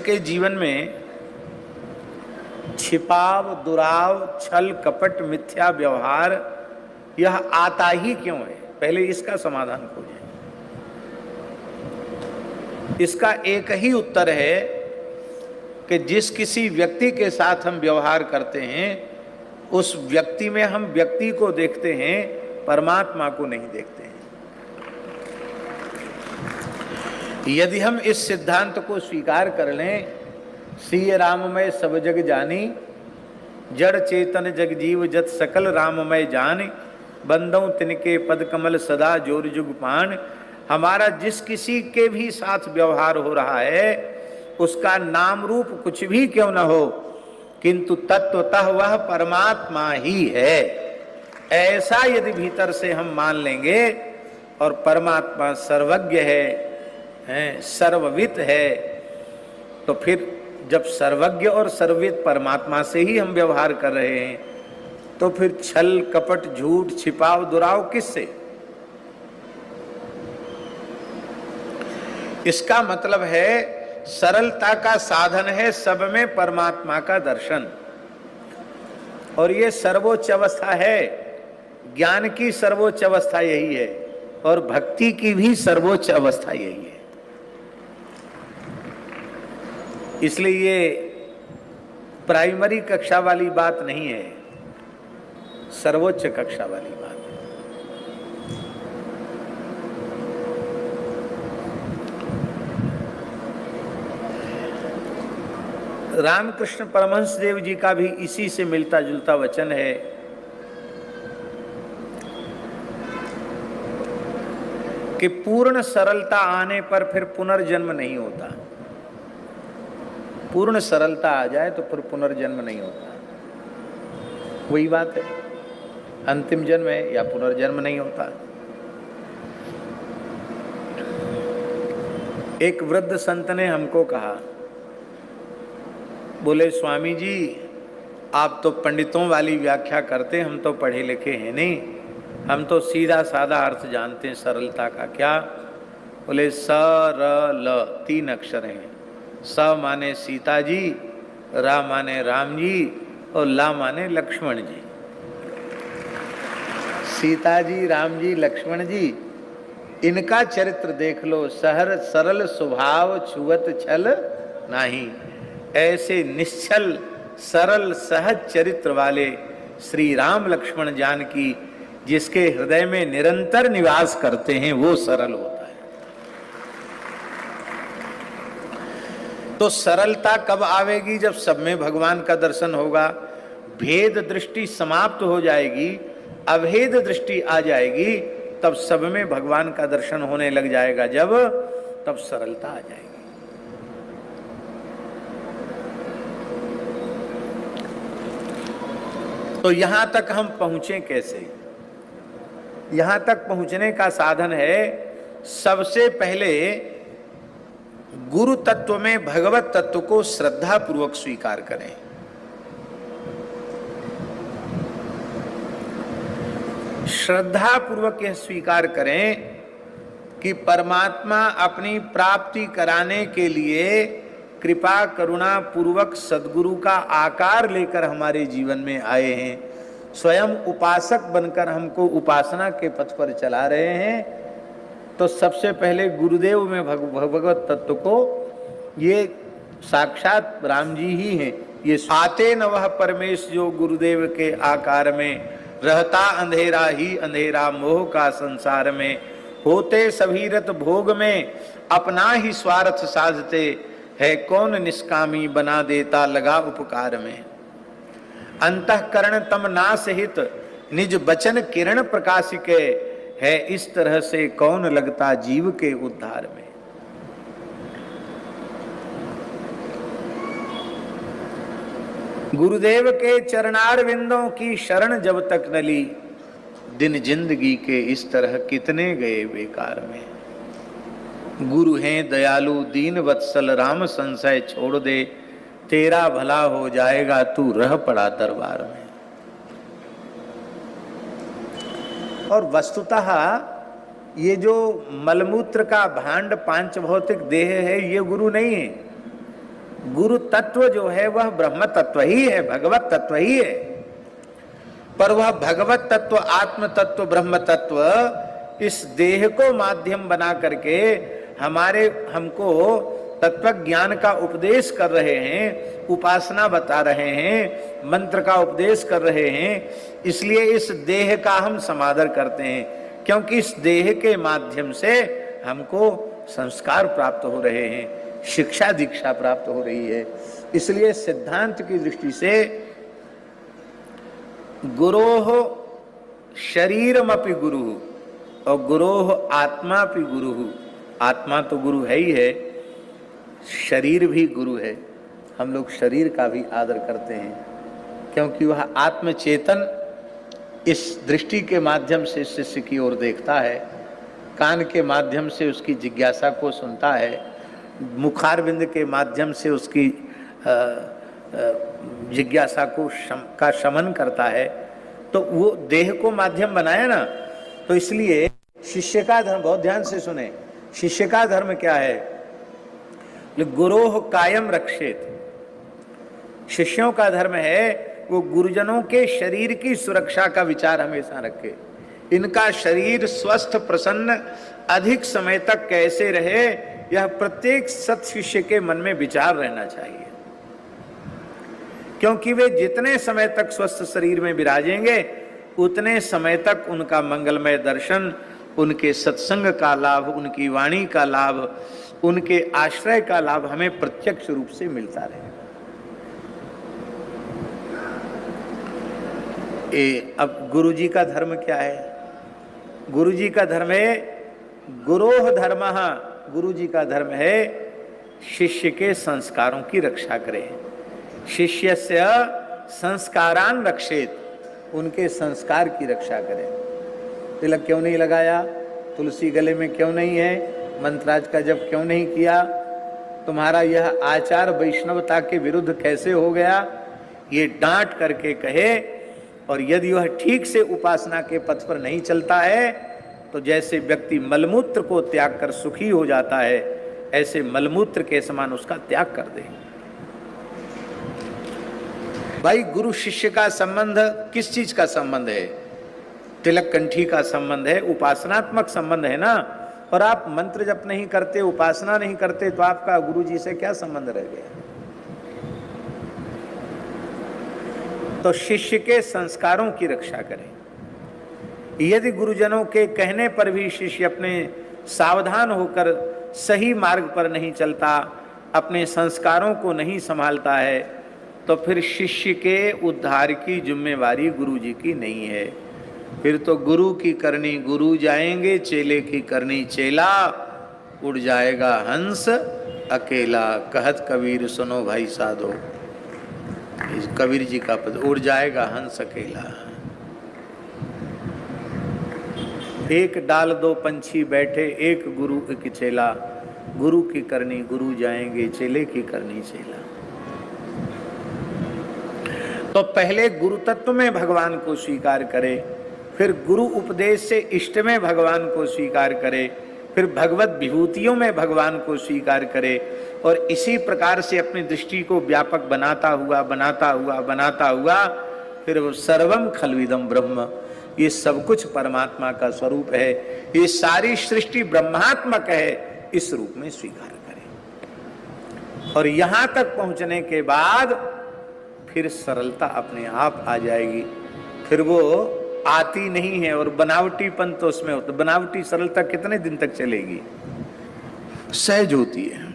के जीवन में छिपाव, दुराव, छल, कपट, मिथ्या व्यवहार यह आता ही क्यों है? पहले इसका समाधान खोजें। इसका एक ही उत्तर है कि जिस किसी व्यक्ति के साथ हम व्यवहार करते हैं उस व्यक्ति में हम व्यक्ति को देखते हैं, परमात्मा को नहीं देखते हैं। यदि हम इस सिद्धांत को स्वीकार कर लें, सीय राममय सब जग जानी, जड़ चेतन जग जीव जत सकल राममय जान, बंदों तिनके पद कमल सदा जोर जुग पान। हमारा जिस किसी के भी साथ व्यवहार हो रहा है उसका नाम रूप कुछ भी क्यों न हो, किंतु तत्वतः वह परमात्मा ही है, ऐसा यदि भीतर से हम मान लेंगे और परमात्मा सर्वज्ञ है, सर्ववित है, तो फिर जब सर्वज्ञ और सर्ववित परमात्मा से ही हम व्यवहार कर रहे हैं तो फिर छल, कपट, झूठ, छिपाव, दुराव किससे? इसका मतलब है सरलता का साधन है सब में परमात्मा का दर्शन, और ये सर्वोच्च अवस्था है। ज्ञान की सर्वोच्च अवस्था यही है और भक्ति की भी सर्वोच्च अवस्था यही है। इसलिए ये प्राइमरी कक्षा वाली बात नहीं है, सर्वोच्च कक्षा वाली बात है। रामकृष्ण परमहंस देव जी का भी इसी से मिलता जुलता वचन है कि पूर्ण सरलता आने पर फिर पुनर्जन्म नहीं होता। पूर्ण सरलता आ जाए तो फिर पुनर्जन्म नहीं होता। वही बात है, अंतिम जन्म है या पुनर्जन्म नहीं होता। एक वृद्ध संत ने हमको कहा, बोले स्वामी जी आप तो पंडितों वाली व्याख्या करते, हम तो पढ़े लिखे हैं नहीं, हम तो सीधा साधा अर्थ जानते हैं सरलता का। क्या? बोले सरल, 3 अक्षर हैं। स माने सीता जी, रा माने राम जी और ला माने लक्ष्मण जी। सीता जी, राम जी, लक्ष्मण जी, इनका चरित्र देख लो। सहर सरल स्वभाव छुअत छल नाही। ऐसे निश्चल सरल सहज चरित्र वाले श्री राम लक्ष्मण जानकी जिसके हृदय में निरंतर निवास करते हैं वो सरल होता है। तो सरलता कब आवेगी? जब सब में भगवान का दर्शन होगा, भेद दृष्टि समाप्त हो जाएगी, अभेद दृष्टि आ जाएगी, तब सब में भगवान का दर्शन होने लग जाएगा। जब तब सरलता आ जाएगी। तो यहां तक हम पहुंचे कैसे? यहां तक पहुंचने का साधन है, सबसे पहले गुरु तत्व में भगवत तत्व को श्रद्धा पूर्वक स्वीकार करें। श्रद्धा पूर्वक यह स्वीकार करें कि परमात्मा अपनी प्राप्ति कराने के लिए कृपा करुणा पूर्वक सद्गुरु का आकार लेकर हमारे जीवन में आए हैं। स्वयं उपासक बनकर हमको उपासना के पथ पर चला रहे हैं। तो सबसे पहले गुरुदेव में भगवत तत्व को, ये साक्षात राम जी ही हैं। ये आते न वह परमेश जो गुरुदेव के आकार में, रहता अंधेरा ही अंधेरा मोह का संसार में, होते सभी रत भोग में अपना ही स्वार्थ साधते, है कौन निष्कामी बना देता लगा उपकार में। अंतःकरण तम नास हित निज बचन किरण प्रकाश के, है इस तरह से कौन लगता जीव के उद्धार में। गुरुदेव के चरणार विंदों की शरण जब तक न ली, दिन जिंदगी के इस तरह कितने गए बेकार में। गुरु हैं दयालु दीन वत्सल राम संशय छोड़ दे, तेरा भला हो जाएगा तू रह पड़ा दरबार में। और वस्तुतः ये जो मलमूत्र का भांड पांच भौतिक देह है ये गुरु नहीं है। गुरु तत्व जो है वह ब्रह्म तत्व ही है, भगवत तत्व ही है। पर वह भगवत तत्व, आत्म तत्व, ब्रह्म तत्व इस देह को माध्यम बना करके हमको तत्व ज्ञान का उपदेश कर रहे हैं, उपासना बता रहे हैं, मंत्र का उपदेश कर रहे हैं। इसलिए इस देह का हम समादर करते हैं, क्योंकि इस देह के माध्यम से हमको संस्कार प्राप्त हो रहे हैं, शिक्षा दीक्षा प्राप्त हो रही है। इसलिए सिद्धांत की दृष्टि से गुरोह शरीरमपि गुरु और गुरोह आत्मापि गुरु। आत्मा तो गुरु है ही है, शरीर भी गुरु है। हम लोग शरीर का भी आदर करते हैं, क्योंकि वह आत्म चेतन इस दृष्टि के माध्यम से शिष्य की ओर देखता है, कान के माध्यम से उसकी जिज्ञासा को सुनता है, मुखारविंद के माध्यम से उसकी जिज्ञासा का शमन करता है। तो वो देह को माध्यम बनाया ना, तो इसलिए शिष्य का धर्म, बहुत ध्यान से सुने, शिष्य का धर्म क्या है? गुरोह कायम रक्षेत। शिष्यों का धर्म है वो गुरुजनों के शरीर की सुरक्षा का विचार हमेशा रखे। इनका शरीर स्वस्थ प्रसन्न अधिक समय तक कैसे रहे, यह प्रत्येक सत शिष्य के मन में विचार रहना चाहिए, क्योंकि वे जितने समय तक स्वस्थ शरीर में विराजेंगे उतने समय तक उनका मंगलमय दर्शन, उनके सत्संग का लाभ, उनकी वाणी का लाभ, उनके आश्रय का लाभ हमें प्रत्यक्ष रूप से मिलता रहे। अब गुरुजी का धर्म क्या है? गुरुजी का धर्म है गुरोह धर्मः। गुरुजी का धर्म है शिष्य के संस्कारों की रक्षा करें। शिष्यस्य संस्कारान रक्षेत, उनके संस्कार की रक्षा करें। तिलक क्यों नहीं लगाया? तुलसी गले में क्यों नहीं है? मंत्राज का जप क्यों नहीं किया? तुम्हारा यह आचार वैष्णवता के विरुद्ध कैसे हो गया? ये डांट करके कहे। और यदि वह ठीक से उपासना के पथ पर नहीं चलता है, तो जैसे व्यक्ति मलमूत्र को त्याग कर सुखी हो जाता है, ऐसे मलमूत्र के समान उसका त्याग कर दे। भाई, गुरु शिष्य का संबंध किस चीज का संबंध है? तिलक कंठी का संबंध है, उपासनात्मक संबंध है ना। और आप मंत्र जप नहीं करते, उपासना नहीं करते, तो आपका गुरु जी से क्या संबंध रह गया? तो शिष्य के संस्कारों की रक्षा करें। यदि गुरुजनों के कहने पर भी शिष्य अपने सावधान होकर सही मार्ग पर नहीं चलता, अपने संस्कारों को नहीं संभालता है, तो फिर शिष्य के उद्धार की जिम्मेवारी गुरु जी की नहीं है। फिर तो गुरु की करनी गुरु जाएंगे, चेले की करनी चेला, उड़ जाएगा हंस अकेला। कहत कबीर सुनो भाई साधो, इस कबीर जी का पद, उड़ जाएगा हंस अकेला। एक डाल दो पंछी बैठे, एक गुरु एक चेला। गुरु की करनी गुरु जाएंगे, चेले की करनी चेला। तो पहले गुरु तत्व में भगवान को स्वीकार करे, फिर गुरु उपदेश से इष्ट में भगवान को स्वीकार करे, फिर भगवत विभूतियों में भगवान को स्वीकार करे। और इसी प्रकार से अपनी दृष्टि को व्यापक बनाता हुआ फिर वो सर्वम खलविदम ब्रह्म, ये सब कुछ परमात्मा का स्वरूप है, ये सारी सृष्टि ब्रह्मात्मक है, इस रूप में स्वीकार करें। और यहां तक पहुंचने के बाद फिर सरलता अपने आप आ जाएगी। फिर वो आती नहीं है, और बनावटीपन तो उसमें होता। बनावटी सरलता कितने दिन तक चलेगी? सहज होती है।